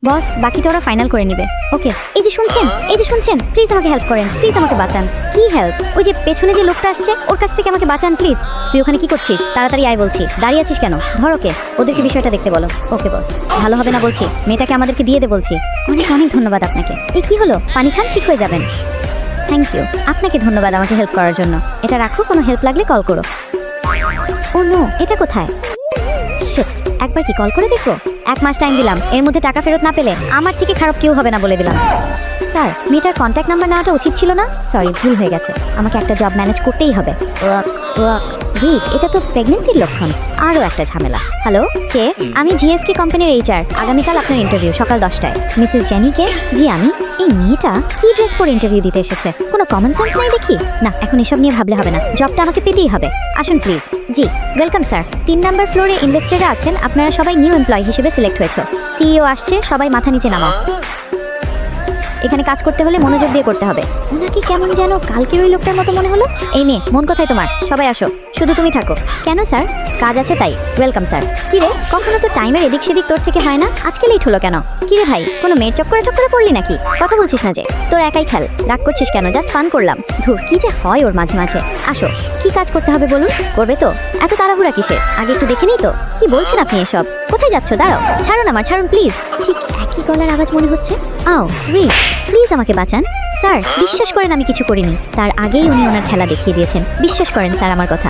বস বাকিটা ওরা ফাইনাল করে নিবে। ওকে এই যে শুনছেন প্লিজ আমাকে হেল্প করেন, প্লিজ আমাকে বাঁচান। কি হেল্প? ওই যে পেছনে যে লোকটা আসছে ওর কাছ থেকে আমাকে বাঁচান প্লিজ। তুই ওখানে কি করছিস? তাড়াতাড়ি আয় বলছি। দাঁড়িয়ে আছিস কেন? ধর ওকে, ওদেরকে বিষয়টা দেখতে বলো। ওকে বস। ভালো হবে না বলছি, মেয়েটাকে আমাদেরকে দিয়ে দে বলছি। অনেক অনেক ধন্যবাদ আপনাকে। এই কি হলো? পানি খান, ঠিক হয়ে যাবেন। থ্যাংক ইউ, আপনাকে ধন্যবাদ আমাকে হেল্প করার জন্য। এটা রাখো, কোনো হেল্প লাগলে কল করো। ও নো, এটা কোথায়? শিট, একবার কি কল করে দেখবো? 1 মাস টাইম দিলাম, এর মধ্যে টাকা ফেরত না পেলে আমার থেকে খারাপ কেউ হবে না বলে দিলাম। স্যার, মেয়েটার কন্ট্যাক্ট নাম্বার নেওয়াটা উচিত ছিল না। সরি, ভুল হয়ে গেছে। আমাকে একটা জব ম্যানেজ করতেই হবে। ওয়েট, এটা তো প্রেগন্যান্সির লক্ষণ। আরও একটা ঝামেলা। হ্যালো, কে? আমি জিএসকে কোম্পানির HR। আগামীকাল আপনার ইন্টারভিউ সকাল 10টায়। মিসেস জেনি কে? জি আমি। এই মেয়েটা কি ড্রেস পরে ইন্টারভিউ দিতে এসেছে? কোনো কমন সেন্স নাই দেখি। না, এখন এসব নিয়ে ভাবলে হবে না, জবটা আমাকে পেতেই হবে। আসুন please. G welcome sir. 3 number ফ্লোরে ইনভেস্টররা আছেন, আপনারা সবাই নিউ এমপ্লয়ি হিসেবে সিলেক্ট হয়েছে। সিইও আসছে, সবাই মাথা নিচে নামাও। এখানে কাজ করতে হলে মনোযোগ দিয়ে করতে হবে। ওনাকে কেমন যেন কালকের ওই লোকটার মতো মনে হলো। এই নে, মন কোথায় তোমার? সবাই আসো, শুধু তুমি থাকো। কেন স্যার? কাজ আছে তাই। Welcome sir. কি রে, কখনো তো টাইমের এদিক সেদিক তোর থেকে হয় না, আজকে লেট হলো কেন? কি রে ভাই, কোনো মেয়ের চক্করে পড়লি নাকি? কথা বলছিস না যে? তোর একাই খেল, রাগ করছিস কেন? জাস্ট ফান করলাম। ধুর, কি যে হয় ওর মাঝে মাঝে। আসো, কি কাজ করতে হবে বলুন? করবে তো? এত তাড়াহুড়া কিসের? আগে একটু দেখে নিই তো। কি বলছেন আপনি এসব? কোথায় যাচ্ছ? দাঁড়াও, ছাড়ুন আমার, ছাড়ুন প্লিজ। ঠিক একই গলার আওয়াজ মনে হচ্ছে। আও ওয়েট, প্লিজ আমাকে বাঁচান। স্যার বিশ্বাস করেন আমি কিছু করিনি। তার আগেই উনি ওনার খেলা দেখিয়ে দিয়েছেন। বিশ্বাস করেন স্যার আমার কথা।